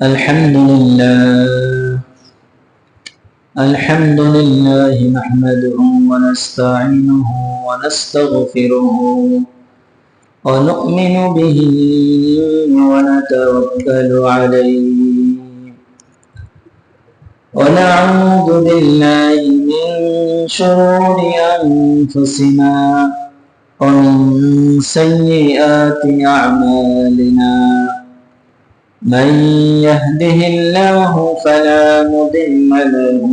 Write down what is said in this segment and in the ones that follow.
الحمد لله نحمده ونستعينه ونستغفره ونؤمن به ونتوكل عليه ونعوذ بالله من شرور أنفسنا ومن سيئات أعمالنا من يهده الله فلا مضل له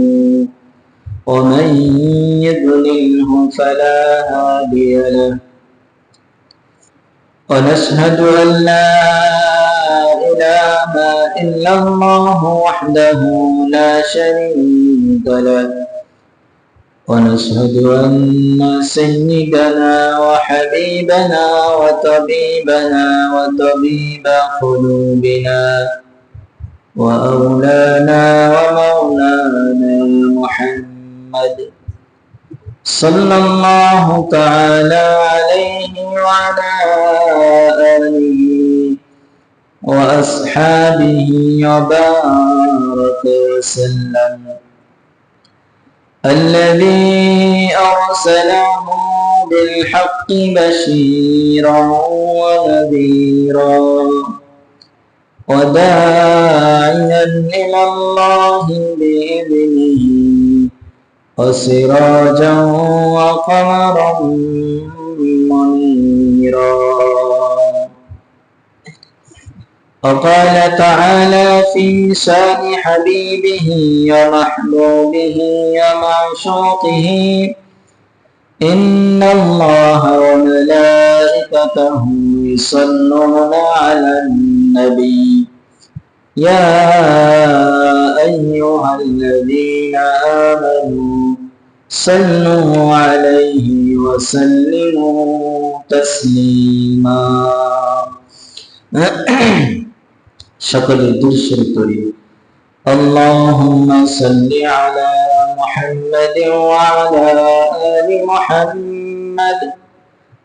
ومن يضلله فلا هادي له ونشهد أن لا إله إلا الله وحده لا شريك له ونشهد أن سيدنا وحبيبنا وطبيبنا وطبيب قلوبنا وأولانا ومولانا محمد صلى الله تعالى عليه وعلى آله وأصحابه وبارك وسلم الذي أرسله بالحق بشيرا ونذيرا وداعيا إلى الله بإذنه وسراجا وقمرا منيرا. وقال تعالى في شان حبيبه ومحبوبه ومعشوقه إن الله وملائكته يصلون على النبي يا أيها الذين آمنوا صلوا عليه وسلموا تسليما. সকলে দুরূদ শরীফ পড়ি। اللهم صل على محمد وعلى آل محمد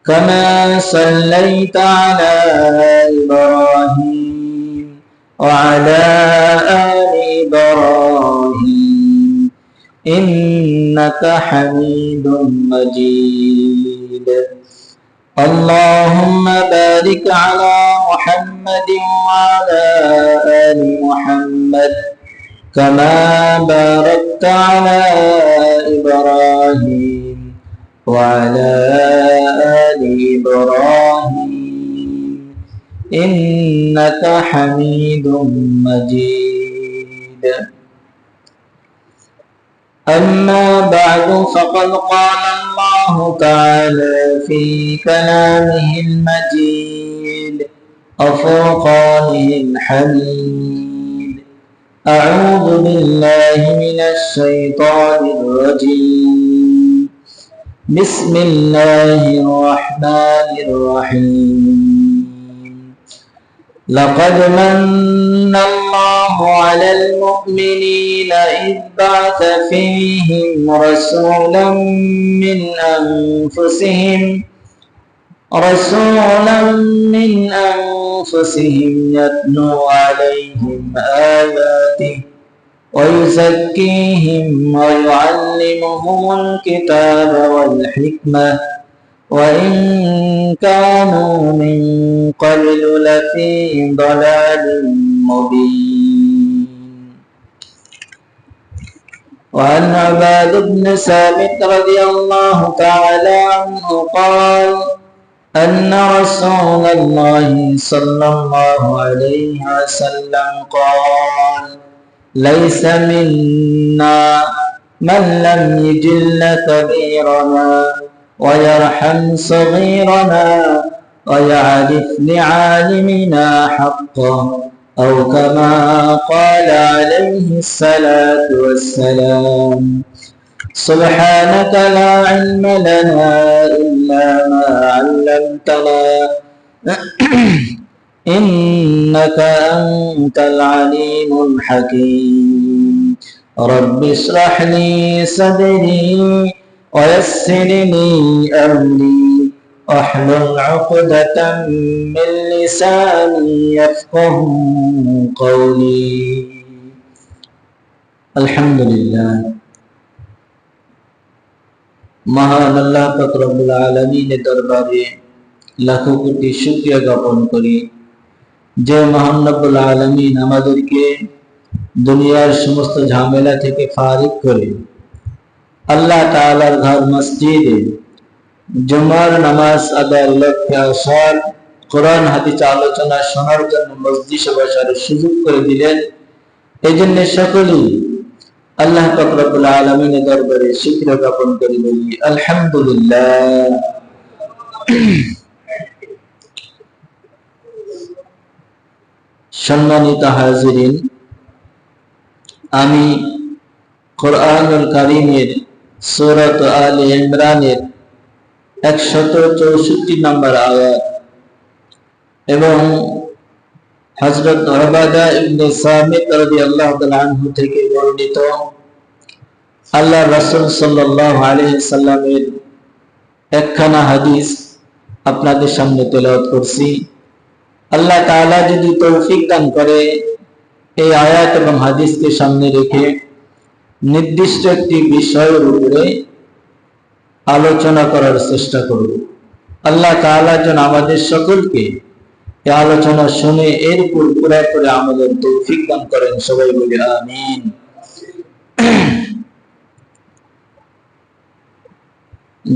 كما صليت على إبراهيم وعلى آل إبراهيم إنك حميد مجيد. اللهم بارك على محمد وعلى آل محمد كما باركت على إبراهيم وعلى آل إبراهيم إنك حميد مجيد. أما بعد فقد قال الله تعالى في كلامه المجيد وفرقانه الحميد أعوذ بالله من الشيطان الرجيم بسم الله الرحمن الرحيم لقد من الله على المؤمنين إذ بعث فيهم رسولا من أنفسهم يتلو عليهم آياته ويزكيهم ويعلمهم الكتاب والحكمة وإن كانوا من قبل لفي ضلال مبين. وعن عباد بن ثابت رضي الله تعالى عنه قال أن رسول الله صلى الله عليه وسلم قال ليس منا من لم يجل كبيرنا ويرحم صغيرنا ويعرف لعالمنا حقه أو كما قال عليه الصلاة والسلام سبحانك لا علم لنا إلا ما علمتنا إنك أنت العليم الحكيم. رب اشرح لي صدري ويسر لي أمري واحلل عقدة من لساني يفقهوا قولي الحمد لله মহান আল্লাহ পাক রব্বুল আলামিনের দরবারে লাখো কোটি শুকরিয়া জ্ঞাপন করি যে মহান রব্বুল আলামিন আমাদেরকে দুনিয়ার সমস্ত ঝামেলা থেকে ফারিগ করে আল্লাহ তাআলার ঘর মসজিদে জুমার নামাজ আদায়ের লক্ষ্যে আসার, কোরআন হাদিস আলোচনা শোনার জন্য মজলিসে বসার সুযোগ করে দিলেন। এই জন্য সকলেই আল্লাহ পাক রব্বুল আলামিনের দরবারে শুকরিয়া জ্ঞাপন করি, বলি আলহামদুলিল্লাহ। সম্মানিত হাজিরিন, আমি কোরআনুল কারীমের সূরাত আলে ইমরানের 164 নম্বর আয়াত এবং হযরত উবাদা ইবনে সামিত রাদিয়াল্লাহু তাআলা আনহু থেকে বর্ণিত আল্লাহ রাসূল সাল্লাল্লাহু আলাইহি সাল্লামের একখানা হাদিস আপনাদের সামনে তেলাওয়াত করছি। আল্লাহ তাআলা যদি তৌফিক দান করে এই আয়াত এবং হাদিসকে সামনে রেখে নির্দিষ্ট একটি বিষয়ের উপরে আলোচনা করার চেষ্টা করব। আল্লাহ তাআলা যেন আমাদের সকলকে এই আলোচনা শুনে এর উপর পুরোপুরি আমলের তৌফিক দান করেন, সবাই বলি আমিন।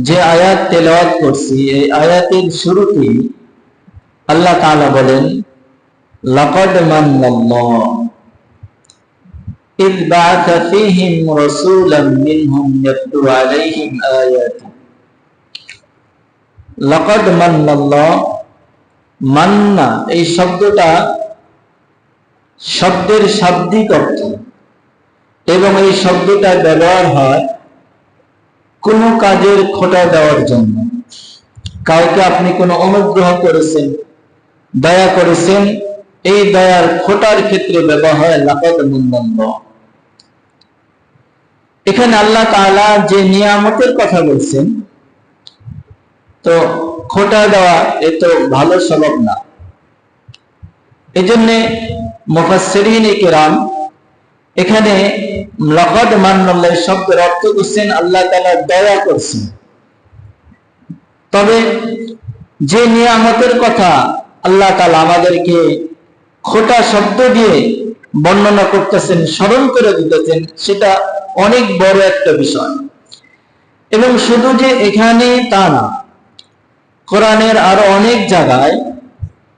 যে আয়াত তেলাওয়াত করছি এই আয়াতের শুরুতেই আল্লাহ তাআলা বলেন, লাকাদ মান্নাল্লাহু إذ بعث فيهم رسولا منهم يتلو عليهم آياته لقد من الله মান্না এই শব্দটা শব্দের শাব্দিক অর্থ এবং এই শব্দটা ব্যবহার হয় কোনো কাজের খোঁটা দেওয়ার জন্য। কাউকে আপনি কোনো অনুগ্রহ করেছেন, দয়া করেছেন, এই দয়ার খোঁটার ক্ষেত্রে ব্যবহার হয় লাকাদ মান্নাল্লাহ। এখানে আল্লাহ তাআলা যে নিয়ামতের কথা বলছেন, তো খোঁটা দেওয়া এ তো ভালো স্বভাব না। এজন্য মুফাসসিরিন কিরাম এখানে লাকাদ মান্নাল্লাহ শব্দের অর্থ করছেন আল্লাহ তাআলা দয়া করছেন। তবে যে নিয়ামতের কথা আল্লাহ তাআলা আমাদেরকে খোঁটা শব্দ দিয়ে বর্ণনা করতেছেন, স্মরণ করে দিতেছেন, সেটা অনেক বড় একটা বিষয়। এবং শুধু যে এখানে তা না, কোরআনের আরো অনেক জায়গায়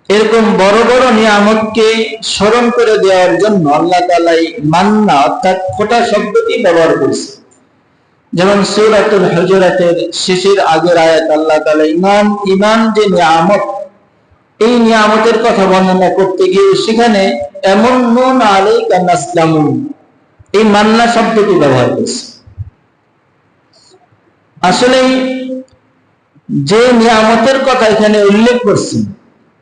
এরকম বড় বড় নিয়ামতকে স্মরণ করে দেওয়ার জন্য আল্লাহ তাআলা মান্না অর্থাৎ খোঁটা শব্দটি ব্যবহার করেছে। যেমন সূরাতুল হুজুরাতের শেষের আগের আয়াত আল্লাহ তাআলা ঈমান যে নিয়ামত, এই নিয়ামতের কথা বর্ণনা করতে গিয়ে সেখানে এমন আলাইকা নাসলামু এই মান্না শব্দটি ব্যবহার করেছে। আসলে যে নিয়ামতের কথা এখানে উল্লেখ করছি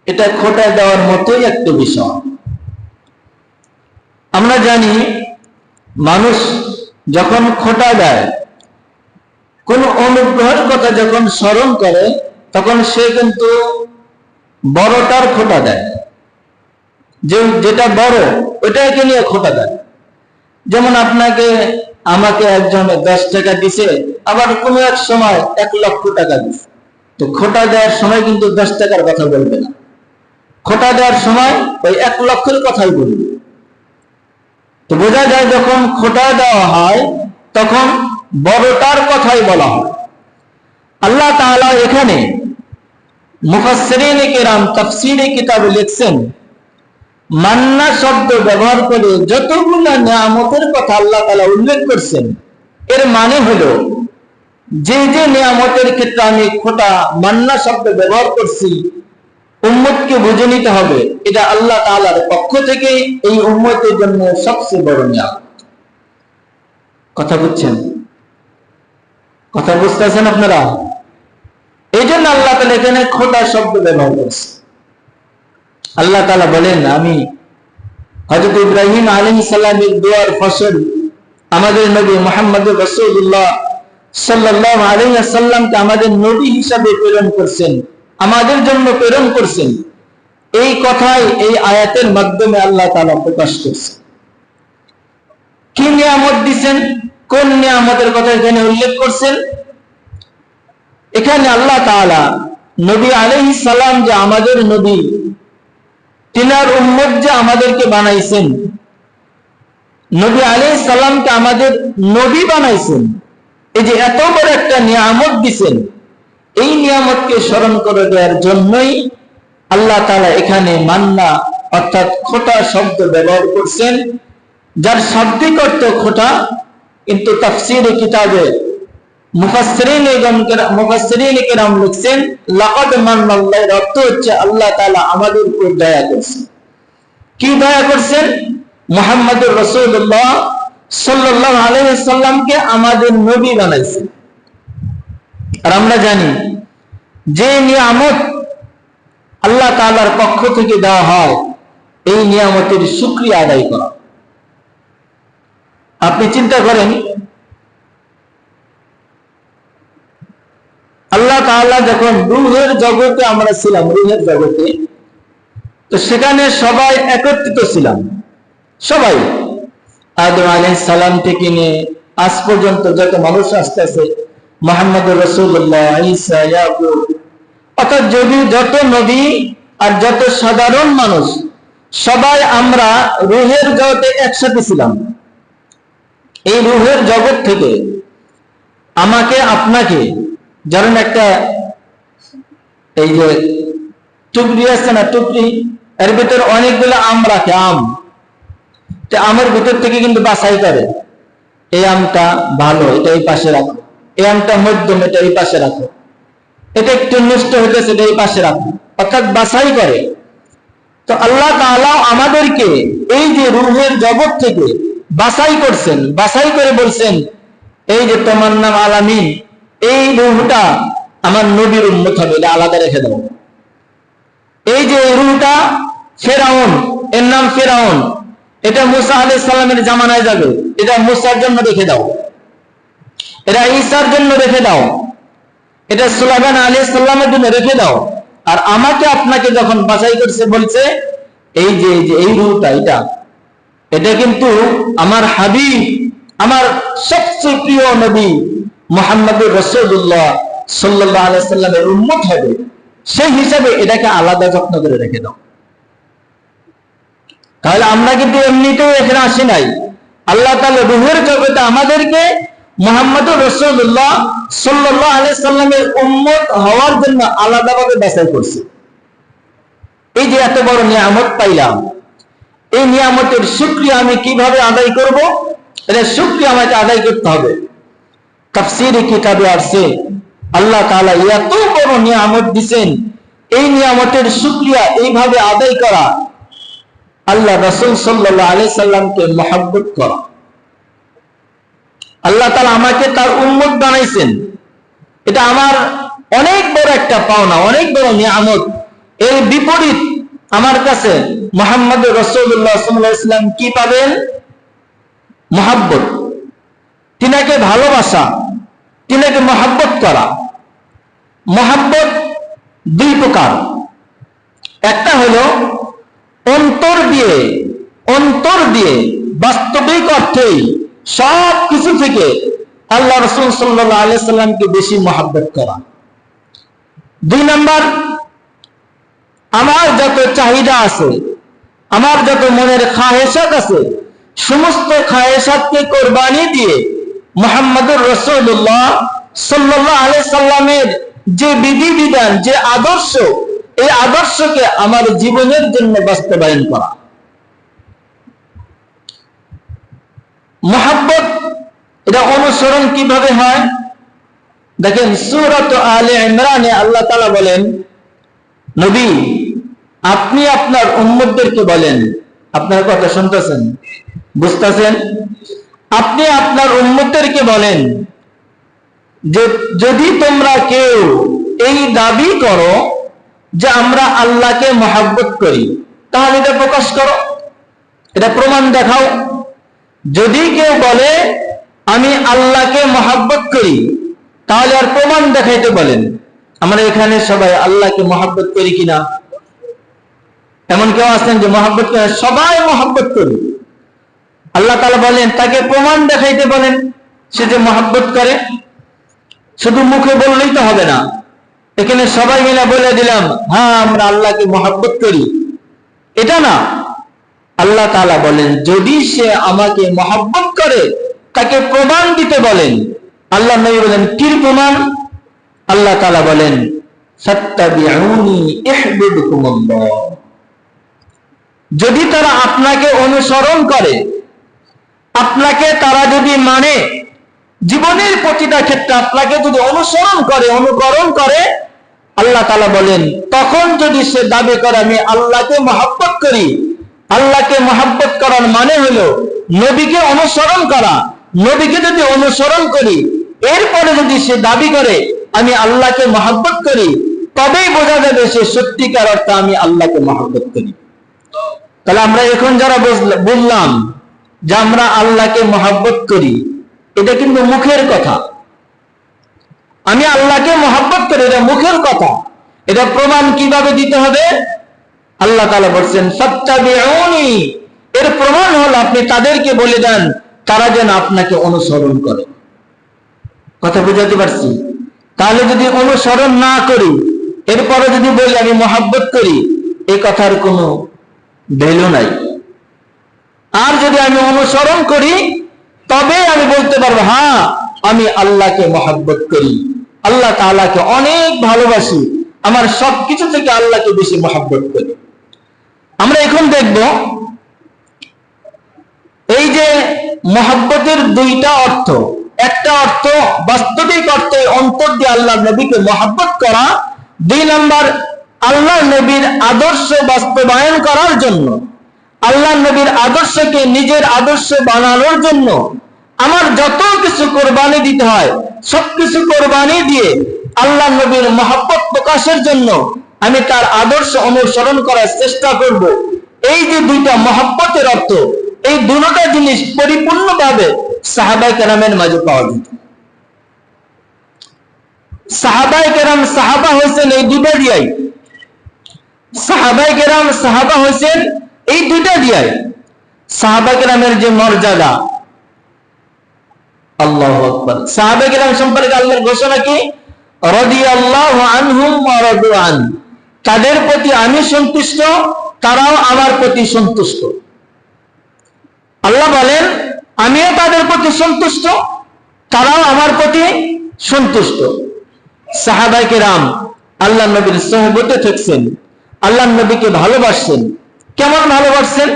এটা খোঁটা দেওয়ার মতোই একটা বিষয়। আমরা জানি মানুষ যখন খোঁটা দেয়, কোন অনুগ্রহের কথা যখন স্মরণ করে, তখন সে কিন্তু বড়টার খোঁটা দেয়, যেটা বড় ওইটাকে নিয়ে খোঁটা দেয়। যেমন আমাকে একজনে 10 টাকা দিছে, আবার কোনো এক সময় 1 লক্ষ টাকা দিছে, তো খোঁটা দেওয়ার সময় কিন্তু 10 টাকার কথা বলবে না, খোঁটা দেওয়ার সময় ওই 1 লক্ষের কথাই বলবে। তো বোঝা যায় যখন খোঁটা দেওয়া হয় তখন বড়টার কথাই বলা হয়। আল্লাহ তাআলা এখানে মুফাসসিরিন কিরাম তাফসীরে কিতাবে লিখছেন, মান্না শব্দ ব্যবহার করে যতগুলো নিয়ামতের কথা আল্লাহ তাআলা উল্লেখ করছেন, এর মানে হলো যে যে নিয়ামতের ক্ষেত্রে আমি খোঁটা মান্না শব্দ ব্যবহার করছি, উম্মতকে বুঝে নিতে হবে এটা আল্লাহ তাআলার পক্ষ থেকে এই উম্মতের জন্য সবচেয়ে বড় নিয়ামত। কথা বুঝছেন? কথা বুঝতেছেন আপনারা? এই জন্য আল্লাহ তাআলা এখানে খোঁটা শব্দ ব্যবহার করছে। আল্লাহ তাআলা বলেন, আমি হযরত ইব্রাহিম আলাইহিস সালামের দোয়ার ফসল আমাদের নবী মুহাম্মদ রাসূলুল্লাহ সাল্লাল্লাহু আলাইহি ওয়াসাল্লামকে আমাদের নবী হিসাবে প্রেরণ করছেন, আমাদের জন্য প্রেরণ করছেন, এই কথাই এই আয়াতের মাধ্যমে আল্লাহ তাআলা প্রকাশ করছেন। কি নিয়ামত দিবেন, কোন নিয়ামতের কথা এখানে উল্লেখ করছেন? এখানে আল্লাহ তাআলা নবী আলাইহিস সালাম যে আমাদের নবী, তিনার উম্মত যে আমাদেরকে বানাইছেন, নবী আলাইহিস সালামকে আমাদের নবী বানাইছেন, এই যে এত বড় একটা নিয়ামত দিবেন, এই নিয়ামতকে স্মরণ করে দেওয়ার জন্যই আল্লাহ তাআলা এখানে মান্না অর্থাৎ খোটা শব্দ ব্যবহার করছেন, যার শাব্দিক অর্থ খোটা, কিন্তু তাফসীরে কিতাবে মুফাসসিরিন কেরাম লিখছেন লাকাদ মান্নাল্লাহু, অর্থ হচ্ছে আল্লাহ তাআলা আমাদের উপর দয়া করেছেন। কি দয়া করেছেন? মুহাম্মদুর রাসূলুল্লাহ সাল্লাল্লাহু আলাইহি ওয়াসাল্লামকে আমাদের নবী বানাইছেন। আর আমরা জানি যে নিয়ামত আল্লাহ তাআলার পক্ষ থেকে দেওয়া হয়, এই নিয়ামতের শুকরিয়া আদায় করা। আপনি চিন্তা করেন, আল্লাহ তাআলা যখন রূহের জগতে আমরা ছিলাম, রূহের জগতে, তো সেখানে সবাই একত্রিত ছিলাম, সবাই আদম আলাইহিস সালাম থেকে নিয়ে আজ পর্যন্ত যত মানুষ আসতেছে, মুহাম্মদুর রাসূলুল্লাহ, ঈসা, ইয়াকুব, অর্থাৎ যদি যত নবী আর যত সাধারণ মানুষ, সবাই আমরা রূহের জগতে একসাথে ছিলাম। এই রূহের জগৎ থেকে আমাকে আপনাকে, ধরেন একটা এই যে টুকরি আছে না, টুকরি, এর ভিতরে অনেকগুলো আম রাখে, আম, আমের ভিতর থেকে কিন্তু বাছাই করে, এই আমটা ভালো, এটা এই পাশে রাখো, এই আমটা মধ্যম, এটা এই পাশে রাখো, এটা একটু নষ্ট হইতেছে, এটা এই পাশে রাখো, অর্থাৎ বাছাই করে। তো আল্লাহ তাআলা আমাদেরকে এই যে রূহের জগৎ থেকে বাছাই করছেন, বাছাই করে বলছেন এই যে তোমার নাম আলামিন, এই রূহটা আমার নবীর উম্মত হবে, এটা আলাদা রেখে দাও। এই যে রূহটা ফেরাউন, এর নাম ফেরাউন, এটা মুসা আলাইহিস সালামের জামানায় যাবে, এটা মুসার জন্য রেখে দাও, এটা ঈসার জন্য রেখে দাও, এটা সুলাইমান আলাইহিস সালামের জন্য রেখে দাও। আর আমাকে আপনাকে যখন বাছাই করছে, বলছে এই যে এই রূহটা, এটা কিন্তু আমার হাবিব, আমার সবচেয়ে প্রিয় নবী মুহাম্মদুর রাসূলুল্লাহ সাল্লাল্লাহু আলাইহি সাল্লামের উম্মত হবে, সেই হিসাবে এটাকে আলাদা যত্ন করে রেখে দাও। তাহলে আমরা কিন্তু এমনিতেও এখানে আসি নাই, আল্লাহ তাআলা রূহের জগতে আমাদেরকে মুহাম্মদুর রাসূলুল্লাহ সাল্লাল্লাহু আলাইহি সাল্লামের উম্মত হওয়ার জন্য আলাদাভাবে বাছাই করছে। এই যে এত বড় নিয়ামত পাইলাম, এই নিয়ামতের শুকরিয়া আমি কিভাবে আদায় করব? এটা শুকরিয়া আমাকে আদায় করতে হবে। তাফসীরে কিতাবে আসছে আল্লাহ তাআলা এত বড় নিয়ামত দিবেন, এই নিয়ামতের শুকরিয়া এইভাবে আদায় করা, আল্লাহ রাসূল সাল্লাল্লাহু আলাইহি সাল্লামকে মহব্বত করা। আল্লাহ তাআলা আমাকে তার উম্মত বানাইছেন, এটা আমার অনেক বড় একটা পাওনা, অনেক বড় নিয়ামত। এর বিপরীত আমার কাছে মুহাম্মদুর রাসূলুল্লাহ সাল্লাল্লাহু আলাইহি সাল্লাম কি পাবেন? মহব্বত, তিনাকে ভালোবাসা, তিনাকে মহব্বত করা। মহব্বত দুই প্রকার, একটা হলো অন্তর দিয়ে বাস্তবিক অর্থেই সব কিছু থেকে আল্লাহ রাসূল সাল্লাল্লাহু আলাইহি সাল্লামকে বেশি মহব্বত করা। দুই নাম্বার, আমার যত চাহিদা আছে, আমার যত মনের খায়েশাত আছে, সমস্ত খায়েশাতকে কোরবানি দিয়ে মুহাম্মদুর রাসূলুল্লাহ সাল্লাল্লাহু আলাইহি সাল্লামের যে বিধিবিধান, যে আদর্শ, এই আদর্শকে আমার জীবনের জন্য বাস্তবায়ন করা। মহব্বত এটা অনুসরণ কিভাবে হয়? দেখেন সূরাত আলে ইমরানে আল্লাহ তাআলা বলেন, নবী আপনি আপনার উম্মতদেরকে বলেন, আপনার কথা শুনতেছেন, বুঝতেছেন? আপনি আপনার উম্মতদেরকে বলেন যে যদি তোমরা কেউ এই দাবি করো যে আমরা আল্লাহকে মহব্বত করি, তাহলে এটা প্রকাশ করো, এটা প্রমাণ দেখাও। যদি কেউ বলে আমি আল্লাহকে মহব্বত করি, তাহলে আর প্রমাণ দেখাইতে বলেন। আমরা এখানে সবাই আল্লাহকে মহব্বত করি কিনা? এমন কেউ আছেন যে মহব্বত করে? সবাই মহব্বত করি। আল্লাহ তাআলা বলেন তাকে প্রমাণ দেখাইতে বলেন সে যে মহব্বত করে। শুধু মুখে বললেই তো হবে না, এখানে সবাই মিলে বলে দিলাম হ্যাঁ আমরা আল্লাহকে মহব্বত করি, এটা না। আল্লাহ তাআলা বলেন যদি সে আমাকে মহব্বত করে তাকে প্রমাণ দিতে বলেন। আল্লাহ নবী বলেন কি প্রমাণ? আল্লাহ তাআলা বলেন ফাত্তাবিউনি ইহবিবকুমুল্লাহ। যদি তারা আপনাকে অনুসরণ করে, আপনাকে তারা যদি মানে, জীবনের প্রতিটা ক্ষেত্রে আপনাকে যদি অনুসরণ করে, অনুকরণ করে, আল্লাহ তাআলা বলেন তখন যদি সে দাবি করে আমি আল্লাহকে মহব্বত করি, আল্লাহকে মহব্বত করার মানে হলো নবীকে অনুসরণ করা। নবীকে যদি অনুসরণ করি, এরপরে যদি সে দাবি করে আমি আল্লাহকে মহব্বত করি, তবেই বোঝা যাবে সে সত্যিকার অর্থে আমি আল্লাহকে মহব্বত করি। তাহলে আমরা এখন যারা বললাম যে আমরা আল্লাহকে মহব্বত করি, এটা কিন্তু মুখের কথা। আমি আল্লাহকে মহব্বত করি, এটা মুখের কথা। এটা প্রমাণ কিভাবে দিতে হবে? আল্লাহ তাআলা বলছেন ফাত্তাবিউনি, এর প্রমাণ হলো আপনি তাদেরকে বলে দেন তারা যেন আপনাকে অনুসরণ করে। কথা বুঝাতে পারছি? তাহলে যদি অনুসরণ না করি, এরপরে যদি বলি আমি মহব্বত করি, এই কথার কোনো ভ্যালু নাই। আর যদি আমি অনুসরণ করি তবে আমি বলতে পারবো হ্যাঁ আমি আল্লাহকে মহব্বত করি, আল্লাহ তাআলাকে অনেক ভালোবাসি, আমার সবকিছু থেকে আল্লাহকে বেশি মহব্বত করি। আমরা এখন দেখব এই যে মহব্বতের দুইটা অর্থ। একটা অর্থ বাস্তবিক অর্থে অন্তর দিয়ে আল্লাহ নবীকে মহব্বত করা, দুই নাম্বার আল্লাহ নবীর আদর্শ বাস্তবায়ন করার জন্য, আল্লাহ নবীর আদর্শকে নিজের আদর্শ বানানোর জন্য আমার যত কিছু কোরবানি দিতে হয় সবকিছু কোরবানি দিয়ে আল্লাহ নবীর মহব্বত প্রকাশের জন্য আমি তার আদর্শ অনুসরণ করার চেষ্টা করব। এই যে দুইটা মহব্বতের অর্থ, এই দুটো জিনিস পরিপূর্ণভাবে সাহাবায়ে কেরামের মাঝে পাওয়া যেত। সাহাবায়ে কেরাম সাহাবা হয়েছেন এই দুইটা দিয়াই। সাহাবায়ে কেরাম সাহাবা হয়েছেন এই দুইটা দিয়াই। সাহাবায়ে কেরামের যে মর্যাদা, আল্লাহু আকবার। সাহাবায়ে কেরাম সম্পর্কে আল্লাহর ঘোষণা কি? রাদিয়াল্লাহু আনহুম ওয়া রাদু আন। তাদের প্রতি আমি সন্তুষ্ট, তারাও আমার প্রতি সন্তুষ্ট। আল্লাহ বলেন আমিও তাদের প্রতি সন্তুষ্ট, তারাও আমার প্রতি সন্তুষ্ট। সাহাবায়ে কেরাম আল্লাহর নবীর সুহবতে থাকছেন, আল্লাহর নবীকে ভালোবাসছেন। কেমন ভালোবাসছেন?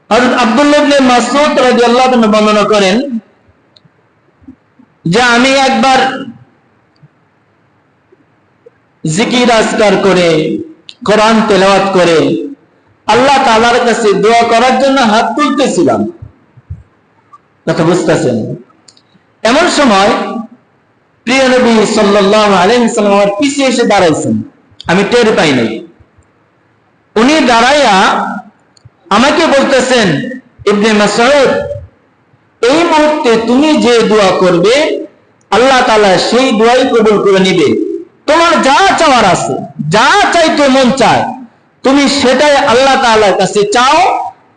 হযরত আব্দুল্লাহ ইবনে মাসউদ রাদিয়াল্লাহু আনহু বর্ণনা করেন যে আমি একবার জিকির আজকার করে, কোরআন তেলাওয়াত করে আল্লাহ তাআলার কাছে দোয়া করার জন্য হাত তুলতেছিলাম। কথা বুঝতেছেন? এমন সময় প্রিয় নবী সাল্লাল্লাহু আলাইহি ওয়াসাল্লাম আমার পিছে এসে দাঁড়াইছেন, আমি টের পাই নাই। উনি দাঁড়াইয়া আমাকে বলতেছেন ইবনে মাসউদ, এই মুহূর্তে তুমি যে দোয়া করবে আল্লাহ তাআলা সেই দোয়াই কবুল করে নেবে। তোমার যা চাওয়ার আছে, যা চাইতে মন চায় তুমি সেটাই আল্লাহ তাআলার কাছে চাও,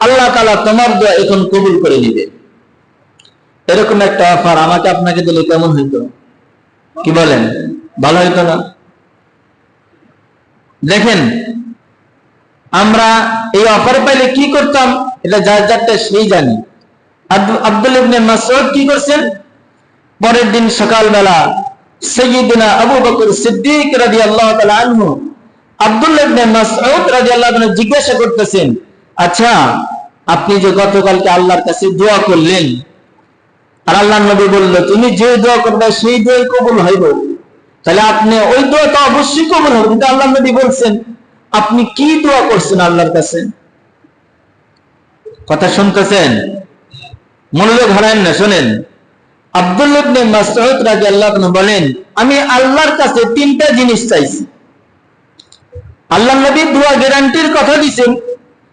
আল্লাহ তাআলা তোমার দোয়া এখন কবুল করে নেবে। এরকম একটা অফার আমাকে আপনাকে দিলে কেমন হইতো? কি বলেন? ভালো হইতো না? দেখেন আমরা এই অফার পাইলে কি করতাম, এটা যার যারটা সেই জানি। আব্দুল্লাহ ইবনে মাসউদ কি করছেন? পরের দিন সকালবেলা সাইয়্যিদনা আবু বকর সিদ্দিক রাদিয়াল্লাহু তাআলা আনহু আব্দুল্লাহ ইবনে মাসউদ রাদিয়াল্লাহু আনহু জিজ্ঞাসা করতেছেন, আচ্ছা আপনি যে গতকালকে আল্লাহর কাছে দোয়া করলেন আর আল্লাহর নবী বলল তুমি যে দোয়া করবে সেই দোয়াই কবুল হইব, তাহলে আপনি ওই দোয়া তো অবশ্যই কবুল হবে, কিন্তু আল্লাহর নবী বলছেন আপনি কি দোয়া করছেন আল্লাহর কাছে? কথা শুনতেছেন? মনোযোগ হারায়েন না, শুনেন। আব্দুল্লাহ ইবনে মাসউদ রাদিয়াল্লাহু আনহু বলেন আমি আল্লাহর কাছে তিনটা জিনিস চাইছি। আল্লাহর নবী দোয়া গ্যারান্টির কথা দিয়েছেন,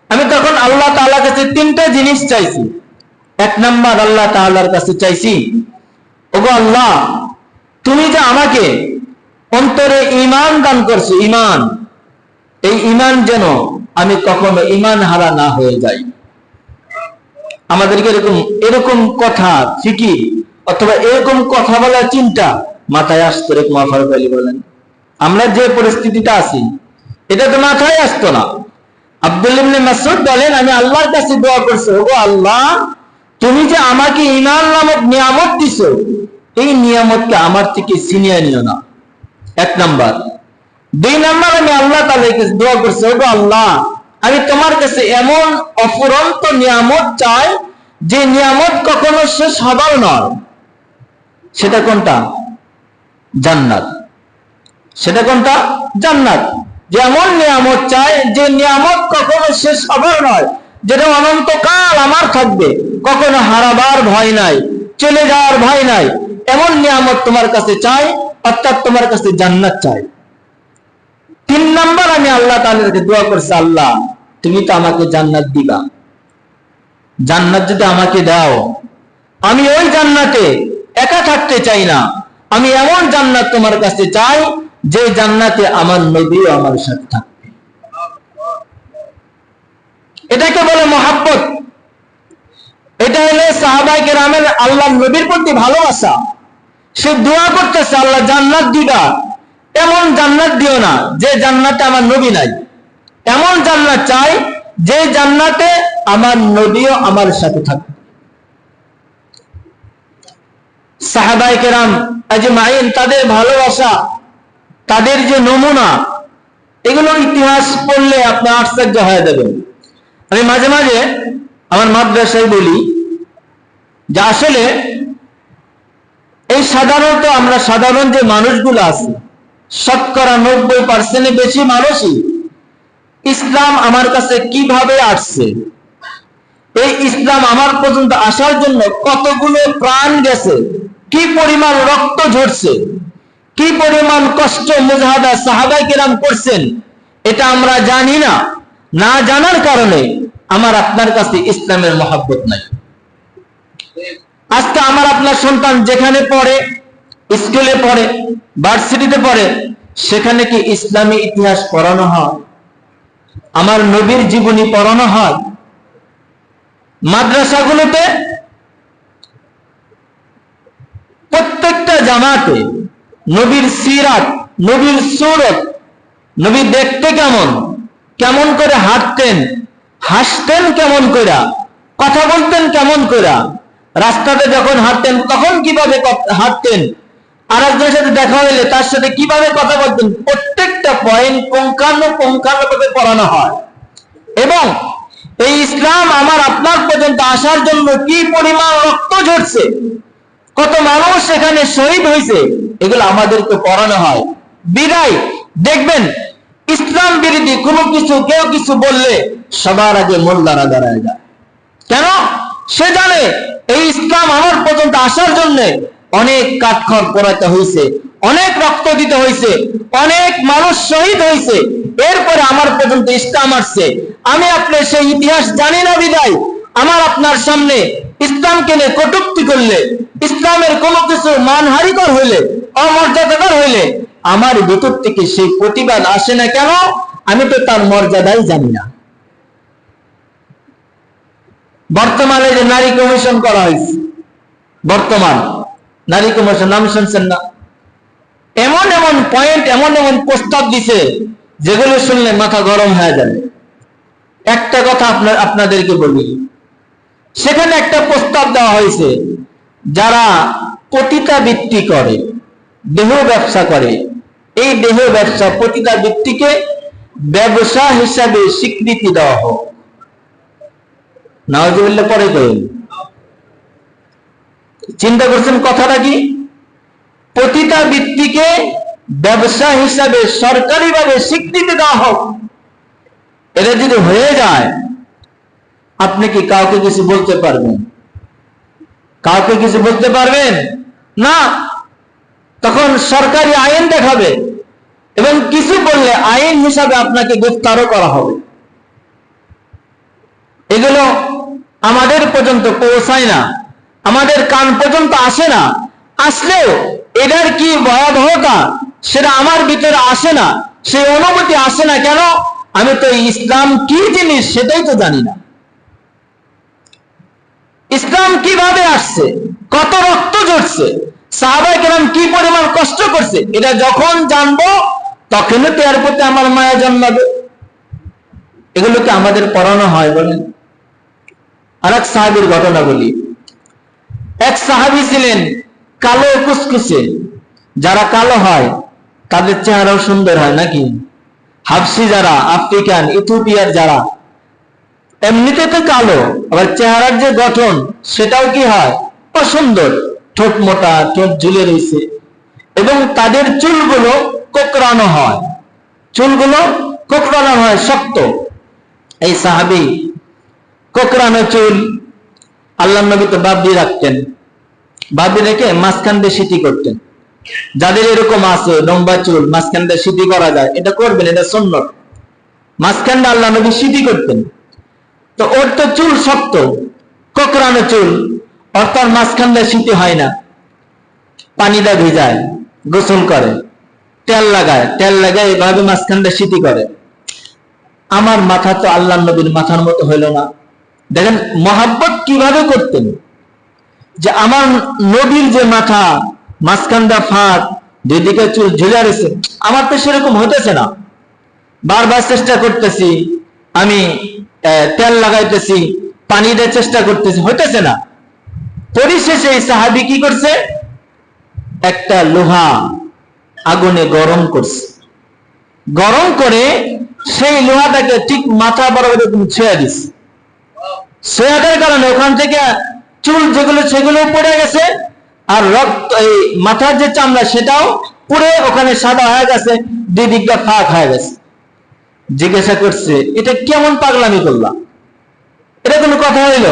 আমি তখন আল্লাহ তাআলার কাছে তিনটা জিনিস চাইছি। এক নাম্বার আল্লাহ তাআলার কাছে চাইছি ওগো আল্লাহ, তুমি যে আমাকে অন্তরে ঈমান দান করছো, ঈমান, এই ঈমান যেন আমি কখনো ঈমান হারা না হয়ে যাই। আমাদেরকে এরকম এরকম কথা ফিকির অথবা এরকম কথা বলার চিন্তা মাথায় আসতো রে ফারুক আলী বলেন? আমরা যে পরিস্থিতিটা আছি এটা তো মাথায় আসতো না। আব্দুল্লাহ ইবনে মাসউদ বলেন, আমি আল্লাহর কাছে দোয়া করছি, ওগো আল্লাহ, তুমি যে আমাকে ঈমান নামক নিয়ামত দিছো, এই নিয়ামতকে আমার থেকে ছিনিয়ে নিও না, এক নাম্বার। দুই নাম্বার, আমি আল্লাহ তাআলার কাছে দোয়া করছি, ওগো আল্লাহ, আমি তোমার কাছে এমন অফুরন্ত নিয়ামত চাই যে নিয়ামত কখনো শেষ হবার নয়। সেটা কোনটা? জান্নাত। সেটা কোনটা? জান্নাত। যেমন নিয়ামত চাই যে নিয়ামত কখনো শেষ হবার নয়, যেটা অনন্তকাল আমার থাকবে, কখনো হারাবার ভয় নাই, চলে যাওয়ার ভয় নাই, এমন নিয়ামত তোমার কাছে চাই, অর্থাৎ তোমার কাছে জান্নাত চাই। তিন নাম্বার, আমি আল্লাহ তাআলার কাছে দোয়া করছি, আল্লাহ, তুমি তো আমাকে জান্নাত দিবা, জান্নাত যদি আমাকে দাও, আমি ওই জান্নাতে একা থাকতে চাই না, আমি এমন জান্নাত তোমার কাছে চাই যে জান্নাতে আমার নবীও আমার সাথে থাকবে। এটাকে বলে মহাব্বত। এটা হলো সাহাবায়ে কেরামের আল্লাহর নবীর প্রতি ভালোবাসা। সে দোয়া করতেছে, আল্লাহ জান্নাত দিবা, এমন জান্নাত দিও না যে জান্নাতে আমার নবী নাই, এমন জান্নাত চাই যে জান্নাতে আমার নবীও আমার সাথে থাকবে। সাহাবায়ে কেরাম আজমাইন, তাদের ভালোবাসা, তাদের যে নমুনা, এগুলো ইতিহাস পড়লে আপনি আশ্চর্য হয়ে যাবেন। আমি মাঝে মাঝে আমার মাদ্রাসায় বলি যে আসলে এই সাধারণত আমরা সাধারণ যে মানুষগুলো আছে, শতকরা 90% বেশি মানুষই ইসলাম আমার কাছে কিভাবে আসছে, এই ইসলাম আমার পর্যন্ত আসার জন্য কতগুলো প্রাণ গেছে, কি পরিমাণ রক্ত ঝরছে, কি পরিমাণ কষ্ট মুজাহাদা সাহাবায়ে কেরাম করছেন, এটা আমরা জানি না। না জানার কারণে আমার আপনার কাছে ইসলামের মহব্বত নাই। আজকে আমার আপনার সন্তান যেখানে পড়ে, স্কুলে পড়ে, ভার্সিটিতে পড়ে, সেখানে কি ইসলামী ইতিহাস পড়ানো হয়? আমার নবীর জীবনী পড়ানো হয়? মাদ্রাসাগুলোতে প্রত্যেকটা জামাতে নবীর সিরাত, নবীর সুরত, নবী দেখতে কেমন, কেমন করে হাঁটতেন, হাসতেন কেমন করে, কথা বলতেন কেমন করে, রাস্তাতে যখন হাঁটতেন তখন কিভাবে হাঁটতেন, আর একজনের সাথে দেখা হইলে তার সাথে কিভাবে কথা বলতেন, প্রত্যেকটা পয়েন্ট পুঙ্খানুপুঙ্খানুভাবে পড়ানো হয়। এবং এই ইসলাম আমার আপনার পর্যন্ত আসার জন্য কি পরিমাণ রক্ত ঝরছে, কত মানুষ এখানে শহীদ হয়েছে, এগুলো আমাদেরকে পড়ানো হয়। বিদায় দেখবেন ইসলাম বিরোধী কোনো কিছু কেউ কিছু বললে সবার আগে মোল্লারা দাঁড়ায় যায়। কেন? সে জানে এই ইসলাম আমার পর্যন্ত আসার জন্য অনেক কাঠখড় পোড়াতে হয়েছে, অনেক রক্ত দিতে হয়েছে, অনেক মানুষ শহীদ হয়েছে, এরপরে আমার পর্যন্ত ইসলাম আসছে। আমি আপনি সেই ইতিহাস জানি না বিদায় আমার আপনার সামনে ইসলামকে নিয়ে কটূক্তি করলে, ইসলামের কোনো কিছু মানহানিকর হইলে, অমর্যাদাকর হইলে আমার ভিতর থেকে সেই প্রতিবাদ আসে না। কেন? আমি তো তার মর্যাদাই জানি না। বর্তমানে যে নারী কমিশন করা হয়েছে, বর্তমান নারী কমিশন, নাম শুনছেন না? এমন এমন পয়েন্ট, এমন এমন প্রস্তাব দিছে যেগুলো শুনলে মাথা গরম হয়ে যাবে। একটা কথা আপনাদেরকে বলি, সেখানে একটা প্রস্তাব দেওয়া হয়েছে, যারা পতিতাবৃত্তি করে, দেহ ব্যবসা করে, এই দেহ ব্যবসা পতিতাবৃত্তিকে ব্যবসা হিসাবে স্বীকৃতি দেওয়া হোক। নাউজুবিল্লাহ পরে করেন। চিন্তা করছেন কথাটা কি? পতিতাবৃত্তিকে ব্যবসা হিসাবে সরকারিভাবে স্বীকৃতি দেওয়া হোক। এটা যদি হয়ে যায়, আপনি কি কাউকে কিছু বলতে পারবেন? কাউকে কিছু বলতে পারবেন না। তখন সরকারি আইন দেখাবে এবং কিছু বললে আইন হিসাবে আপনাকে গ্রেফতারও করা হবে। এগুলো আমাদের পর্যন্ত পৌঁছায় না, আমাদের কান পর্যন্ত আসে না। আসলেও এটার কি ভয়াবহতা সেটা আমার ভিতরে আসে না, সেই অনুভূতি আসে না। কেন? আমি তো ইসলাম কি জিনিস সেটাই তো জানি না। ইসলাম কিভাবে আসছে, কত রক্ত ঝরছে, সাহাবায়ে কেরাম কি পরিমাণ কষ্ট করছে, এটা যখন জানবো তখনই তো এর প্রতি আমার মায়া জন্মাবে। এগুলোকে আমাদের পড়ানো হয় বলেন? আর এক সাহাবীর ঘটনা বলি। এক সাহাবী ছিলেন কালো কুচকুচে। যারা কালো হয় তাদের চেহারাও সুন্দর হয় নাকি? হাবশি যারা, আফ্রিকান, ইথিওপিয়ার যারা এমনিতে তো কালো, আবার চেহারার যে গঠন সেটাও কি হয়? অসুন্দর। ঠোঁট মোটা, ঠোঁট ঝুলে রয়েছে, এবং তাদের চুলগুলো কোকড়ানো হয়, চুলগুলো কোকড়ানো হয়, শক্ত। এই সাহাবী কোকড়ানো চুল, আল্লাহর নবী তো বাবরি রাখতেন, বাবরি রেখে মাঝখান দিয়ে সিটি করতেন। যাদের এরকম আছে লম্বা চুল, মাঝখান দিয়ে সিটি করা যায়, এটা করবেন, এটা সুন্নত। মাঝখান দিয়ে আল্লাহর নবী সিটি করতেন। তো ওর তো চুল শক্ত, কোকড়ানো চুল, অর্থাৎ মাঝখান দিয়ে সিটি হয় না। পানিটা ভিজায়, গোসল করে, তেল লাগায় এভাবে মাঝখান দিয়ে সিটি করে। আমার মাথা তো আল্লাহর নবীর মাথার মতো হইল না। দেখেন মহাব্বত কিভাবে করতেন, যে আমার নবীর যে মাথা, মাঝখানটা ফাঁক, দুইদিকে চুল ঝুলে রয়েছে, আমার তো সেরকম হইতেছে না। বারবার চেষ্টা করতেছি, আমি তেল লাগাইতেছি, পানি দিয়ে চেষ্টা করতেছি, হইতেছে না। পরিশেষে এই সাহাবী কি করছে? একটা লোহা আগুনে গরম করছে, গরম করে সেই লোহাটাকে ঠিক মাথা বরাবর ছুঁয়ে দিচ্ছে। ছুঁয়ে দেওয়ার কারণে ওখান থেকে চুল যেগুলো সেগুলো পড়ে গেছে, আর রক্ত, এই মাথার যে চামড়া সেটাও পুড়ে ওখানে সাদা হয়ে গেছে, দুই দিকটা ফাঁক হয়ে গেছে। জিজ্ঞাসা করছে, এটা কেমন পাগলামি করলাম? এটা কোনো কথা হইল?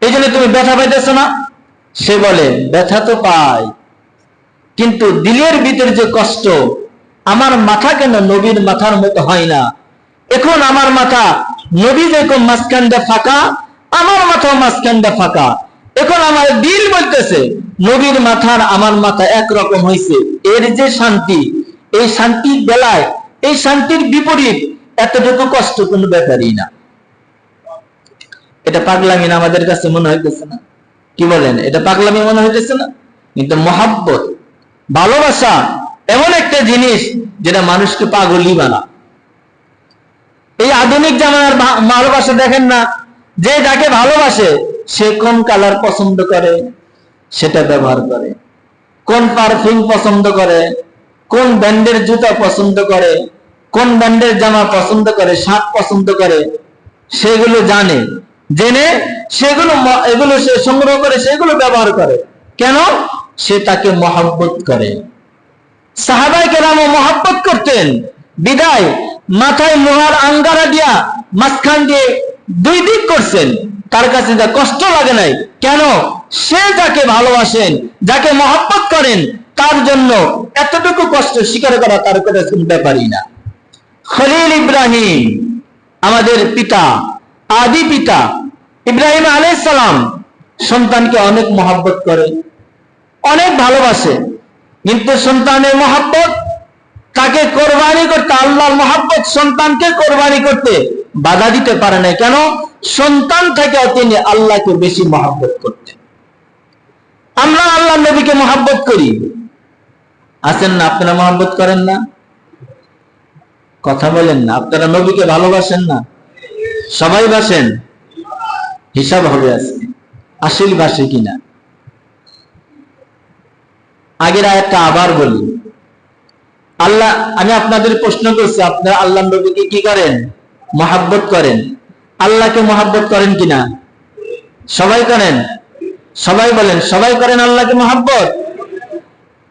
এই জন্য তুমি ব্যথা পাইতেছ না? সে বলে, ব্যথা তো পাই, কিন্তু দিলের ভিতরে যে কষ্ট, আমার মাথা কেন নবীর মাথার মতো হয় না? এখন আমার মাথা নবী যেরকম মাঝখানটা ফাঁকা, আমার মাথাও মাঝখানটা ফাঁকা। এখন আমার দিল বলতেছে নবীর মাথার আমার মাথা একরকম হয়েছে। এর যে শান্তি, এই শান্তির বেলায়, এই শান্তির বিপরীত এতটুকু কষ্ট কোনো ব্যাপারই না। এটা পাগলামি না আমাদের কাছে মনে হইতেছে না? কি বলেন, এটা পাগলামি মনে হইতেছে না? কিন্তু মহাব্বত, ভালোবাসা এমন একটা জিনিস যেটা মানুষকে পাগলই বানায়। এই আধুনিক জামানার ভালোবাসা দেখেন না, যে যাকে ভালোবাসে সে কোন কালার পছন্দ করে সেটা ব্যবহার করে, কোন পারফিউম পছন্দ করে, কোন ব্র্যান্ডের জুতা পছন্দ করে, কোন ব্র্যান্ডের জামা পছন্দ করে, শার্ট পছন্দ করে, সেগুলো জানে, জেনে সেগুলো এগুলো সে সংগ্রহ করে, সেগুলো ব্যবহার করে। কেন? সে তাকে মহব্বত করে। সাহাবায়ে কেরামও মহব্বত করতেন, বিদায় মাথায় লোহার আঙ্গারা দিয়া মাঝখান দিয়ে দুই দিক করছেন, তার কাছে যা কষ্ট লাগে নাই। কেন? সে যাকে ভালোবাসেন, যাকে মহব্বত করেন, তার জন্য এতটুকু কষ্ট স্বীকার করা তার কাছে কোনো ব্যাপারই না। খলিল ইব্রাহিম, আমাদের পিতা, আদি পিতা ইব্রাহিম আলাইহিস সালাম সন্তানকে অনেক মহব্বত করে, অনেক ভালোবাসে, কিন্তু সন্তানের মহব্বত তাকে কোরবানি করতে, আল্লাহর মহব্বত সন্তানকে কোরবানি করতে বাধা দিতে পারে না। কেন? সন্তান থেকে তিনি আল্লাহকে বেশি মহব্বত করতেন। আমরা আল্লাহর নবীকে মহব্বত করি, আছেন না? আপনারা মহব্বত করেন না? কথা বলেন না। আপনারা নবীকে ভালোবাসেন না? সবাই বাসেন? হিসাব হবে আজকে, আসল বাসে কিনা। আগের আয়াতটা আবার বলি। আল্লাহ, আমি আপনাদের প্রশ্ন করছি, আপনারা আল্লাহর নবীকে কি করেন? মহব্বত করেন। আল্লাহকে মহব্বত করেন কিনা? সবাই করেন? সবাই বলেন, সবাই করেন আল্লাহকে মহব্বত?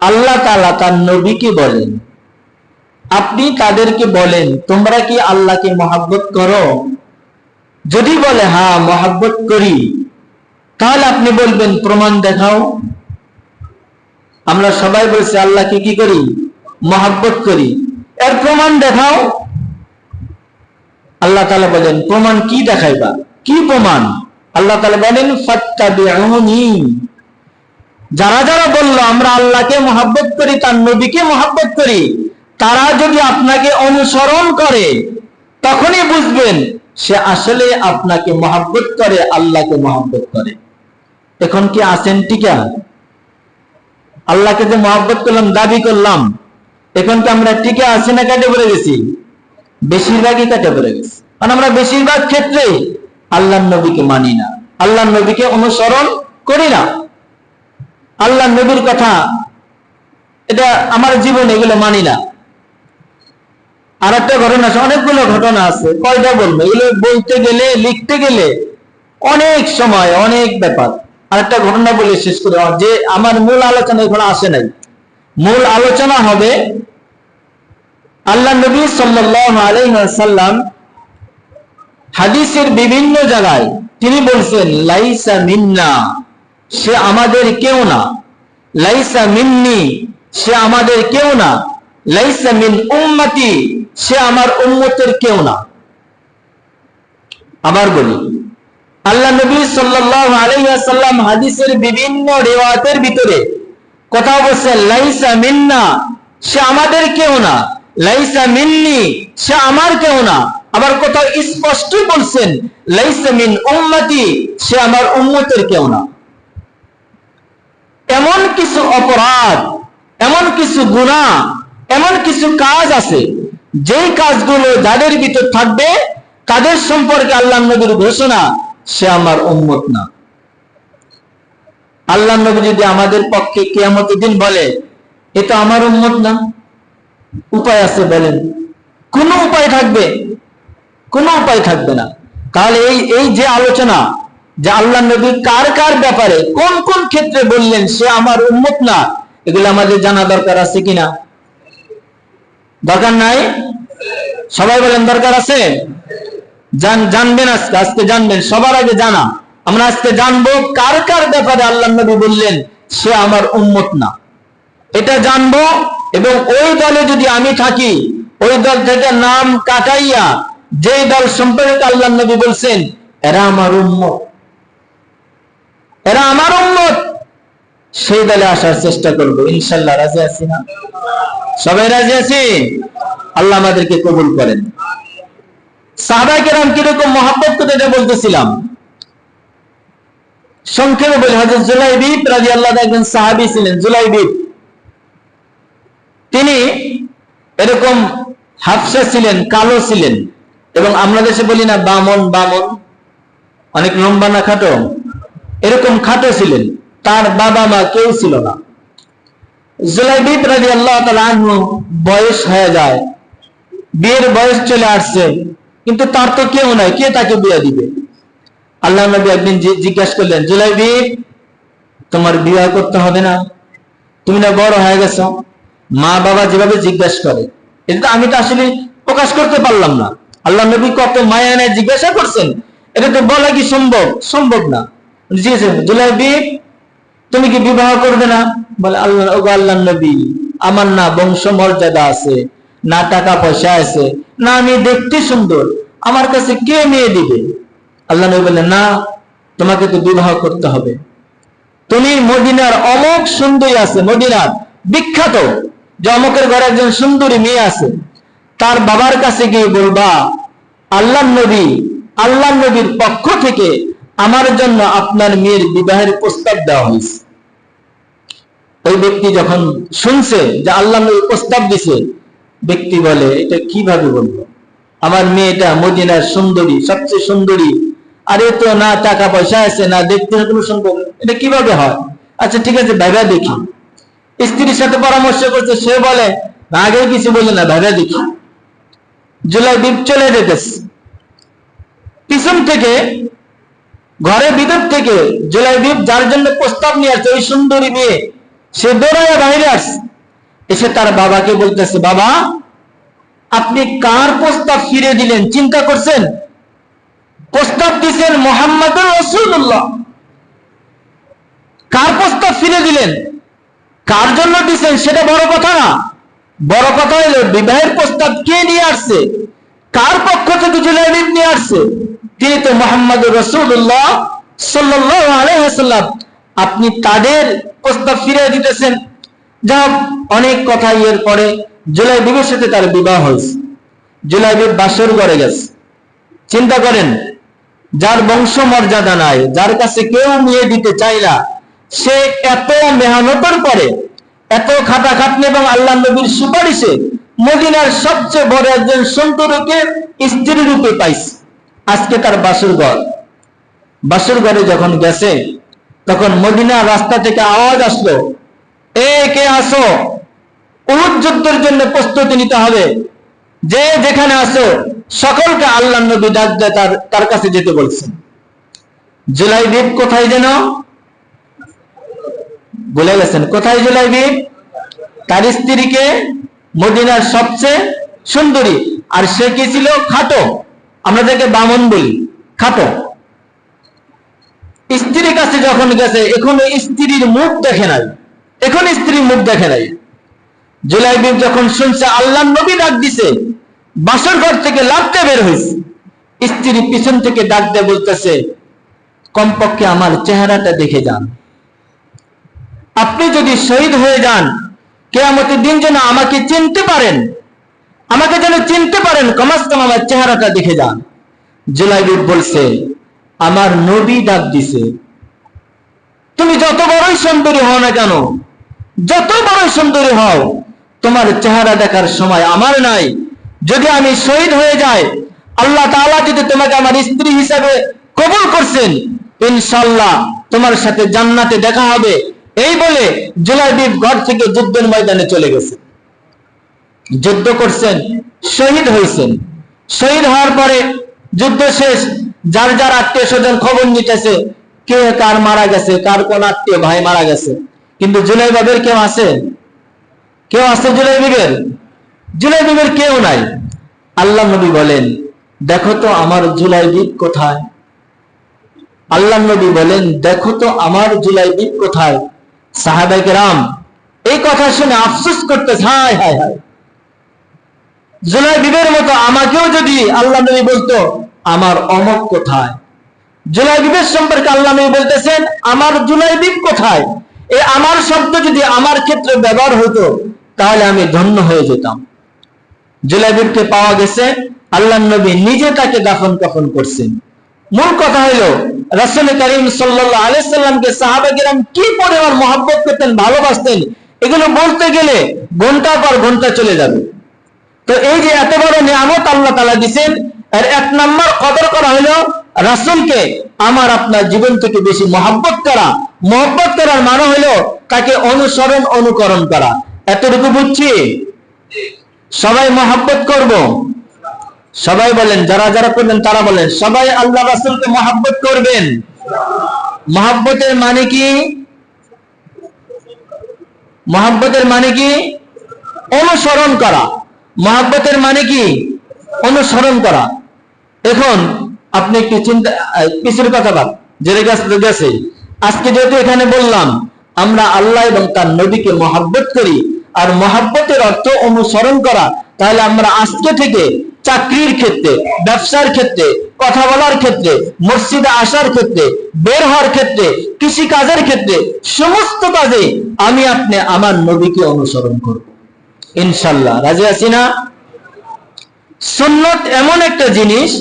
আল্লাহ তাআলা তার নবীকে বলেন, আপনি তাদেরকে বলেন, তোমরা কি আল্লাহকে মহব্বত করো? যদি বলে হ্যাঁ মহব্বত করি, তাহলে আপনি বলবেন প্রমাণ দেখাও। আমরা সবাই বলছি আল্লাহকে কি করি? মহব্বত করি, এর প্রমাণ দেখাও। আল্লাহ তাআলা বলেন, প্রমাণ কি দেখাইবা? কি প্রমাণ? আল্লাহ তাআলা বলেন, ফাত্তাবিউনি, যারা যারা বলল আমরা আল্লাহকে মহব্বত করি, তার নবীকে মহব্বত করি, তারা যদি আপনাকে অনুসরণ করে তখনই বুঝবেন সে আসলে আপনাকে মহব্বত করে, আল্লাহকে মহব্বত করে। এখন কি আছেন টিকা? আল্লাহকে যে মহব্বত করলাম, দাবি করলাম, এখন কি আমরা টিকে আছি না কেটে পড়ে গেছি? বেশিরভাগই কেটে পড়ে গেছি। কারণ আমরা বেশিরভাগ ক্ষেত্রে আল্লাহর নবীকে মানি না, আল্লাহর নবীকে অনুসরণ করি না। আল্লাহর নবীর কথা এটা আমার জীবনে এগুলো মানি না। আর একটা ঘটনা আছে, অনেকগুলো ঘটনা আছে, কয়টা বলবো? এগুলো বলতে গেলে, লিখতে গেলে অনেক সময়, অনেক ব্যাপার। আর একটা ঘটনা বলে শেষ করে, যে আমার মূল আলোচনা এখন আসে নাই। মূল আলোচনা হবে আল্লাহ নবী সাল্লাল্লাহু আলাইহি ওয়াসাল্লাম হাদিসের বিভিন্ন জায়গায় তিনি বলছেন, লাইসা মিন্না, সে আমাদের কেউ না। লাইসা মিন্নি, সে আমাদের কেউ না। লাইসা মিন উম্মতি, সে আমার উম্মতের কেউ না। আবার বলি, আল্লাহ নবী সাল্লাল্লাহু আলাইহি ওয়াসাল্লাম হাদিসের বিভিন্ন রিওয়ায়াতের ভিতরে কথা বলছেন, লাইসা মিন্না, সে আমাদের কেউ না। লাইসা মিন্নি, সে আমার কেউ না। আবার কোথাও স্পষ্ট বলছেন, লাইসা মিন উম্মতি, সে আমার উম্মতের কেউ না। এমন কিছু অপরাধ, এমন কিছু গুনাহ, এমন কিছু কাজ আছে, যেই কাজগুলো যাদের ভিতর থাকবে তাদের সম্পর্কে আল্লাহ নবীর ঘোষণা, সে আমার উম্মত না। আল্লাহ নবী যদি আমাদের পক্ষে কিয়ামতের দিন বলে এটা আমার উম্মত না, উপায় আছে বলেন? কোন উপায় থাকবে? কোন উপায় থাকবে না। তাহলে এই যে আলোচনা, যে আল্লাহ নবী কার কার ব্যাপারে কোন কোন ক্ষেত্রে বললেন সে আমার উম্মত না, এগুলো আমাদের জানা দরকার আছে কিনা? দরকার নাই? সবাই বলেন দরকার আছে? জানবেন, আজকে জানবেন, সবার আগে জানা। আমরা আজকে জানবো কার কার ব্যাপারে আল্লাহ নবী বললেন সে আমার উম্মত না, এটা জানবো। এবং ওই দলে যদি আমি থাকি, ওই দল থেকে নাম কাটাইয়া যে দল সম্পর্কে আল্লাহ নবী বলছেন এরা আমার উম্মত, এরা আমার উম্মত, সেই দলে আসার চেষ্টা করবো ইনশাআল্লাহ। রাজি আছি না? সবাই রাজি আছি? আল্লাহ আমাদেরকে কবুল করেন। সাহাবায়ে কেরাম কিরকম মহব্বত করতে, এটা বলতেছিলাম। সংক্ষেপে বলি, হযরত জুলাইবিব রাদিয়াল্লাহু আনহু একজন সাহাবী ছিলেন। জুলাইবিব তিনি এরকম হাফসা ছিলেন, কালো ছিলেন, এবং আমরা দেশে বলি না বামন, বামন, অনেক লম্বা না খাটো, এরকম খাটো ছিলেন। তার বাবা মা কেউ ছিল না। জুলাইবিব রাদিয়াল্লাহু তাআলা আনহু বয়স হয়ে যায়, বিয়ের বয়স চলে আসছে, কিন্তু তার তো কেউ নাই, কে তাকে বিয়ে দিবে? আল্লাহ নবী একদিন জিজ্ঞাসা করলেন, জুলাইবিব তোমার বিয়ে করতে হবে না? তুমি না বড় হয়ে গেছো? মা বাবা যেভাবে জিজ্ঞাসা করে, এটা আমি তো আসলে প্রকাশ করতে পারলাম না। আল্লাহ নবী কত মায়া নেয় জিজ্ঞাসা করছেন, এটা তো বলা কি সম্ভব? সম্ভব না। জুলাইবিব তুমি কি বিবাহ করবে না? বলে, আল্লাহ নবী আমার না বংশ মর্যাদা আছে, না টাকা পয়সা আছে, না আমি দেখতে সুন্দর, আমার কাছে কে মেয়ে দিবে? আল্লাহ নবী বললেন, না, তোমাকে তো বিবাহ করতে হবে। তুমি মদিনার অমুক সুন্দরী আছে, মদিনার বিখ্যাত যে অমুকের ঘরে একজন সুন্দরী মেয়ে আছে, তার বাবার কাছে গিয়ে বলবা আল্লাহ নবীর পক্ষ থেকে আমার জন্য আপনার মেয়ের বিবাহের প্রস্তাব দেওয়া হয়েছে। ওই ব্যক্তি যখন শুনছে যে আল্লাহ নবী প্রস্তাব দিছে, ব্যক্তি বলে, এটা কিভাবে বলবো? আমার মেয়েটা মদিনার সুন্দরী, সবচেয়ে সুন্দরী, আর এ তো না টাকা পয়সা আছে, না দেখতে কোনো সুন্দর, এটা কিভাবে হয়? আচ্ছা ঠিক আছে, ভাইবা দেখি। স্ত্রীর সাথে পরামর্শ করছে, সে বলে আগে কিছু বলে না, ভাইবা দেখি। জুলাইবিব চলে যেতেছে, পিছন থেকে, ঘরের ভিতর থেকে জুলাইবিব যার জন্য প্রস্তাব নিয়ে আসছে, ওই সুন্দরী মেয়ে, সে দৌড়াইয়া বাইরে আসছে, এসে তার বাবাকে বলতেছে, বাবা আপনি কার প্রস্তাব ফিরে দিলেন? চিন্তা করছেন? প্রস্তাব দিচ্ছেন মুহাম্মদুর রাসূলুল্লাহ, কার প্রস্তাব ফিরে দিলেন? কার জন্য দিচ্ছেন সেটা বড় কথা না, বড় কথা হলো বিবাহের প্রস্তাব কে নিয়ে আসছে, কার পক্ষ থেকে জুলাইবিব নিয়ে আসছে? তিনি তো মুহাম্মদুর রাসূলুল্লাহ সাল্লাল্লাহু আলাইহি ওয়াসাল্লাম, আপনি তাদের প্রস্তাব ফিরিয়ে দিতেছেন। যা অনেক কথা, এর পরে জুলাইবিবের সাথে তার বিবাহ হয়েছে। জুলাইবিব বাসর ঘরে গেছে। চিন্তা করেন, যার বংশ মর্যাদা নাই, যার কাছে কেউ মেয়ে দিতে চায় না, সে এত মেহনতের পরে, এত খাটাখাটনি এবং আল্লাহ নবীর সুপারিশে মদিনার সবচেয়ে বড় একজন সুন্দরীকে স্ত্রী রূপে পাইছে। আজকে তার বাসর ঘর। বাসর ঘরে যখন গেছে, তখন মদিনার রাস্তা থেকে আওয়াজ আসলো, এ কে আসো, উহুদ যুদ্ধের জন্য প্রস্তুতি নিতে হবে, যে যেখানে আসো সকলকে আল্লাহ নবী ডাক দেয় তার কাছে যেতে বলছেন। জুলাইবিব কোথায় যেন বলে গেছেন। কোথায় জুলাইবিব? তার স্ত্রীকে মদিনার সবচেয়ে সুন্দরী, আর সে কি ছিল? খাটো। আমরা যাকে বামন বলি, খাটো। স্ত্রীর কাছে যখন গেছে, এখন স্ত্রীর মুখ দেখে নাই, এখন স্ত্রীর মুখ দেখে নাই। জুলাইবিব যখন শুনছে আল্লাহ নবী ডাক দিছে, বাসর ঘর থেকে লাফতে বের হয়েছে। স্ত্রী পিছন থেকে ডাক দিয়ে বলতেছে, কমপক্ষে আমার চেহারাটা দেখে যান। আপনি যদি শহীদ হয়ে যান, কিয়ামতের দিন যেন আমাকে চিনতে পারেন, আমাকে যেন চিনতে পারেন, কমাস কম আমার চেহারাটা দেখে যান। জুলাইবিব বলছে, আমার নবী ডাক দিছে, তুমি যত বড়ই সুন্দরী হও না কেন, যত বড়ই সুন্দরী হও, তোমার চেহারা দেখার সময় আমার নাই। যদি আমি শহীদ হয়ে যাই, আল্লাহ তাআলা যদি তোমাকে আমার স্ত্রী হিসাবে কবুল করছেন, ইনশাআল্লাহ তোমার সাথে জান্নাতে দেখা হবে। এই বলে জুলাইবিব ঘর থেকে যুদ্ধের ময়দানে চলে গেছে। যুদ্ধ করছেন, শহীদ হয়েছেন। শহীদ হওয়ার পরে যুদ্ধ শেষ, যার যার আত্মীয় স্বজন খবর নিতেছে, কে কার মারা গেছে, কার কোন আত্মীয় ভাই মারা গেছে। কিন্তু জুলাইবিবের কেউ আছে? কেউ আছে জুলাইবিবের? জুলাইবিবের কেউ নাই। আল্লাহ নবী বলেন, দেখো তো আমার জুলাইবিব কোথায়? আল্লাহ নবী বলেন, দেখো তো আমার জুলাইবিব কোথায়? সাহাবায়ে কেরাম এই কথা শুনে আফসোস করতেছে, হায় হায় হায়, জুলাইবিবের মতো আমাকেও যদি আল্লাহ নবী বলতো আমার অমক কোথায়। জুলাইবিবের সম্পর্কে আল্লাহ নবী বলতেছেন, আমার জুলাইবিব কোথায়। এই আমার শব্দ যদি আমার ক্ষেত্রে ব্যবহার হতো, তাহলে আমি ধন্য হয়ে যেতাম। জুলাইবিবকে পাওয়া গেছে, আল্লাহ নবী নিজে তাকে দাফন কাফন করছেন। মূল কথা হলো, রাসূল করিম সাল্লাল্লাহু আলাইহি সাল্লামকে সাহাবায়ে কেরাম কি পরিমাণ মহব্বত করতেন, ভালোবাসতেন, এগুলো বলতে গেলে ঘন্টা পর ঘন্টা চলে যাবে। তো এই যে এত বড় নিয়ামত আল্লাহ তাআলা দিবেন, এর এক নম্বর কদর করা হলো রাসূলকে আমার আপনার জীবন থেকে বেশি মহব্বত করা। মহব্বত করার মানে হলো তাকে অনুসরণ অনুকরণ করা। এতটুকু বুঝছি? সবাই মহব্বত করব? সবাই বলেন, যারা যারা করবেন তারা বলেন, সবাই আল্লাহ রাসূলকে মহব্বত করবেন। মহব্বতের মানে কি? মহব্বতের মানে কি? অনুসরণ করা। মহব্বতের মানে কি? অনুসরণ করা। এখন আপনি একটু চিন্তা, পিছের কথা বাদ, জেনে গেছে। আজকে যেহেতু এখানে বললাম আমরা আল্লাহ এবং তার নবীকে মহব্বত করি, আর মহব্বতের অর্থ অনুসরণ করা, তাহলে আমরা আজকে থেকে চাকরির ক্ষেত্রে, ব্যবসার ক্ষেত্রে, কথা বলার ক্ষেত্রে, মসজিদে আসার ক্ষেত্রে, বের হওয়ার ক্ষেত্রে, কৃষি কাজের ক্ষেত্রে, সমস্ত কাজে আমি আপনি আমার নবীকে অনুসরণ করব ইনশাআল্লাহ। রাজি আছি না? সুন্নত এমন একটা জিনিস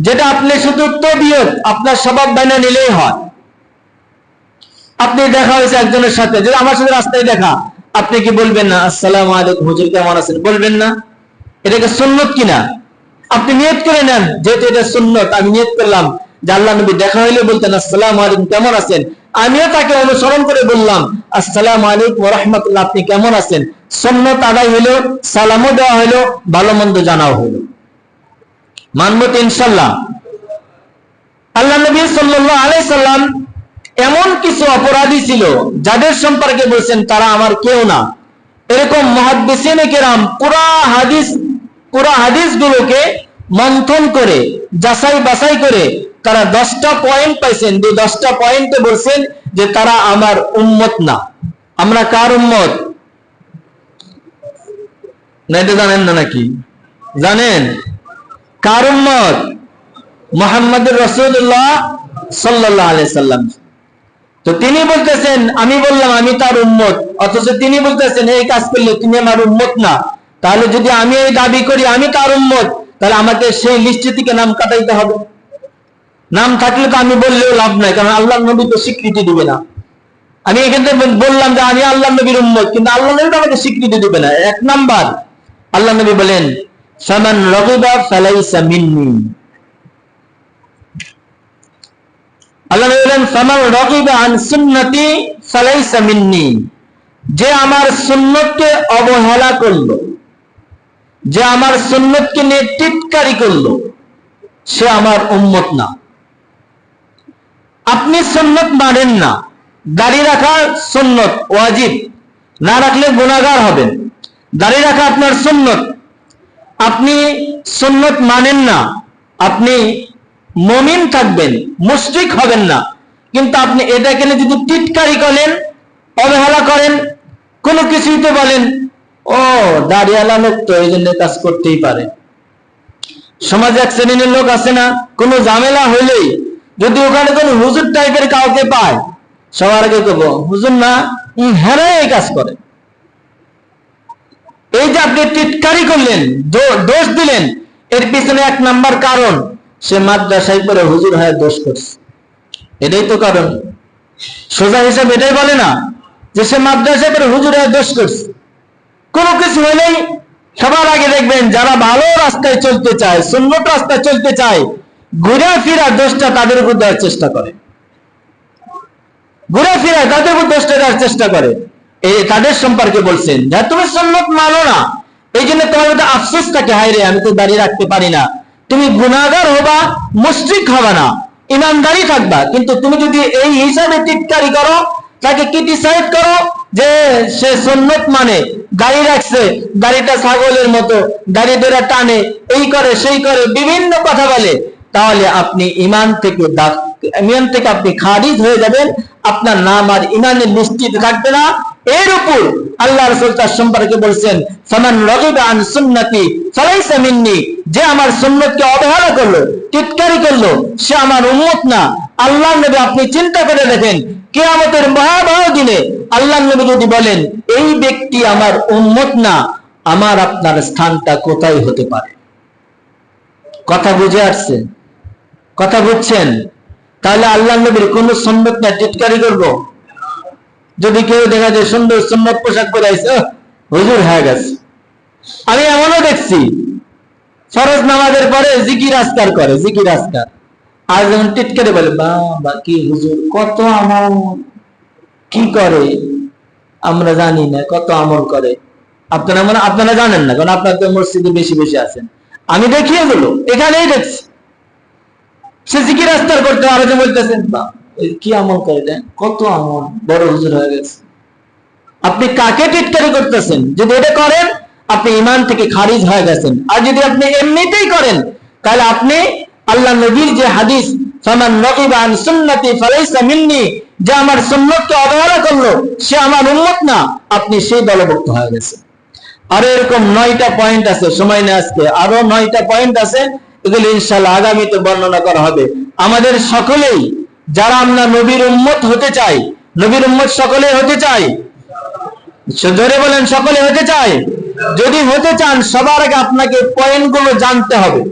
যেটা আপনি শুধু তবিয়ত, আপনার স্বভাব বানিয়ে নিলেই হয়। আপনি দেখা হয়েছে একজনের সাথে, যদি আমার সাথে রাস্তায় দেখা, আপনি কি বলবেন না আসসালামু আলাইকুম হুজুর কেমন আছেন? বলবেন না? এটাকে সুন্নত কিনা? আপনি নিয়ত করে নেন, যেহেতু এটা সুন্নত, আমি নিয়ত করলাম যে আল্লাহ নবী দেখা হইলে বলতেন আসসালামু আলাইকুম কেমন আছেন, আমিও তাকে অনুসরণ করে বললাম আসসালামু আলাইকুম ওয়া রাহমাতুল্লাহ আপনি কেমন আছেন। সুন্নত আদায় হইলো, সালামও দেওয়া হইলো, ভালো মন্দ জানাও হইলো। মানব তো ইনশাআল্লাহ। আল্লাহ নবী সাল্লাল্লাহু আলাইহি সাল্লাম এমন কিছু অপরাধী ছিল যাদের সম্পর্কে বলছেন তারা আমার কেউ না। এরকম মুহাদ্দিসিনে কেরাম পুরা হাদিসগুলোকে মন্থন করে, যাচাই বাছাই করে তারা 10টা পয়েন্ট পাইছেন। 10টা পয়েন্টে বলছেন যে তারা আমার উম্মত না। আমরা কার উম্মত? না এটা জানেন না নাকি? জানেন কার উম্মত? মুহাম্মদুর রাসূলুল্লাহ সাল্লাল্লাহু আলাইহি সাল্লাম। তো তিনি বলতেছেন আমি বললাম আমি তার উম্মত, অথচ তিনি বলতেছেন এই কাজ করলে তুমি আমার উম্মত না। তাহলে যদি আমি এই দাবি করি আমি তার উম্মত, তাহলে আমাকে সেই লিস্ট থেকে নাম কাটাইতে হবে। নাম থাকলে তো আমি বললেও লাভ নাই, কারণ আল্লাহ নবী তো স্বীকৃতি দিবে না। আমি এখানে বললাম যে আমি আল্লাহ নবীর উম্মত, কিন্তু আল্লাহ নবী তো আমাকে স্বীকৃতি দিবে না। এক নাম্বার আল্লাহ নবী বলেন ফামান রাগিবা ফালাইসা মিন্নি। আল্লাহ নবী বলেন ফামান রাগিবা আন সুন্নতি ফালাইসা মিন্নি। যে আমার সুন্নতকে অবহেলা করলো, যে আমার সুন্নতকে নিয়ে টিটকারি করলো, সে আমার উম্মত না। আপনি সুন্নত মানেন না, দাড়ি রাখা সুন্নত ওয়াজিব, না রাখলে গুনাহগার হবেন। দাড়ি রাখা আপনার সুন্নত, আপনি সুন্নত মানেন না, আপনি মুমিন থাকবেন, মুশরিক হবেন না, কিন্তু আপনি এটাকে নিয়ে যদি টিটকারি করেন, অবহেলা করেন, কোনো কিছুই তো বলেন ও দাড়িওয়ালা লোক তো এই জন্য কাজ করতেই পারে। সমাজে এক শ্রেণীর লোক আছে না, কোনো ঝামেলা হইলেই যদি ওখানে কোনো হুজুর টাইপের কাউকে পায়, সবার আগে কব হুজুর না, হ্যাঁ এই কাজ করে। এই যে আপনি টিটকারি করলেন, দোষ দিলেন, এর পিছনে এক নাম্বার কারণ সে মাদ্রাসায় পড়ে হুজুর হয়ে দোষ করছে। এটাই তো কারণ। সোজা হিসাব এটাই বলে না যে সে মাদ্রাসায় পড়ে হুজুর হয়ে দোষ করছে। কোনো কিছু হলেই সবার আগে দেখবেন যারা ভালো রাস্তায় চলতে চায়, সুন্নত রাস্তায় চলতে চায়, ঘুরে ফিরা দোষটা তাদের উপর দেওয়ার চেষ্টা করে, ঘুরে ফিরা তাদের উপর দোষটা দেওয়ার চেষ্টা করে। এই তাদের সম্পর্কে বলছেন যা তুমি সুন্নত মানো না, এই জন্য তোমার মধ্যে আফসোস থাকে, হায় রে আমি তো দাঁড়িয়ে রাখতে পারি না। তুমি গুনাহগার হবা, মুশরিক হবা না, ইমানদারি থাকবা। কিন্তু তুমি যদি এই হিসাবে টিটকারি করো, তাকে ক্রিটিসাইজ করো যে সে সুন্নত মানে, দাড়ি রাখছে, দাড়িটা ছাগলের মতো, দাড়ি ধরে টানে, এই করে সেই করে, বিভিন্ন কথা বলে, তাহলে আপনি ইমান থেকে আপনি খারিজ হয়ে যাবেন। আপনার নাম আর ইমানের নিশ্চিত থাকবে না। এর উপর আল্লাহ রাসূল তার সম্পর্কে বলছেন ফামান রাগিবা আন সুন্নতি ফালাইসা মিন্নি। যে আমার সুন্নতকে অবহেলা করলো, টিটকারি করলো, সে আমার উম্মত না। আল্লাহর নবী, আপনি চিন্তা করে দেখেন কিয়ামতের ভয়াবহ দিনে আল্লাহর নবী যদি বলেন এই ব্যক্তি আমার উম্মত না, আমার আপনার স্থানটা কোথায় হতে পারে? কথা বুঝে আসছে? কথা বুঝছেন? তাহলে আল্লাহর নবীর কোন সুন্নত না টিটকারি করব? যদি কেউ দেখা যায় সুন্দর সুন্নত পোশাক পরে আইছে, হুজুর হয়ে গেছে। আমি এমনও দেখছি ফরজ নামাজের পরে জিকির আজকার করে, জিকির আজকার, আর যখন টিটকারি বলে বাবা কি হুজুর কত আমল কি করে আমরা জানি না, কত আমল করে। আপনারা জানেন না, কারণ আপনারা তো মসজিদে বেশি বেশি আছেন। আমি দেখি এগুলো, এখানেই দেখছি সে জিকির আজকার করতে, আর যে বলতেছেন কি আমল করে দেন, কত আমল, বড় হুজুর হয়ে গেছে। আপনি কাকে টিটকারি করতেছেন? যদি এটা করেন আপনি ঈমান থেকে খারিজ হয়ে গেছেন। আর যদি আপনি এমনিতেই করেন, তাহলে আপনি আল্লাহ নবীর যে হাদিস ফামান রাগিবা আন সুন্নতি ফালাইসা মিন্নি, যে আমার সুন্নতকে অবহেলা করলো সে আমার উম্মত না, আপনি সেই দলভুক্ত হয়ে গেছেন। আর এরকম 9টা পয়েন্ট আছে, সময় নেই আজকে, আরো 9টা পয়েন্ট আছে, এগুলো ইনশাআল্লাহ আগামীতে বর্ণনা করা হবে। আমাদের সকলেই যারা আমরা নবীর উম্মত হতে চাই, নবীর উম্মত সকলেই হতে চাই, জোরে বলেন সকলে হতে চাই। যদি হতে চান সবার আগে আপনাকে পয়েন্টগুলো জানতে হবে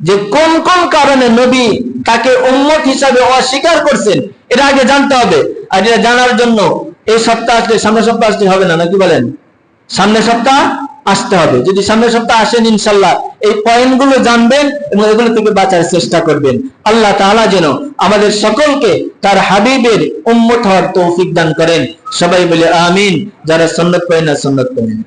যে কোন কোন কারণে নবী তাকে উম্মত হিসাবে অস্বীকার করছেন, এটা আগে জানতে হবে। আর এটা জানার জন্য এই সপ্তাহ আসলে, সামনের সপ্তাহ আসলে হবে না, নাকি বলেন? সামনের সপ্তাহ আসতে হবে। যদি সামনের সপ্তাহ আসেন ইনশাআল্লাহ এই পয়েন্টগুলো জানবেন এবং এগুলো থেকে বাঁচার চেষ্টা করবেন। আল্লাহ তাআলা যেন আমাদের সকলকে তার হাবিবের উম্মত হওয়ার তৌফিক দান করেন। সবাই বলে আমিন। যারা সুন্নাত পড়েন না সুন্নাত পড়েন।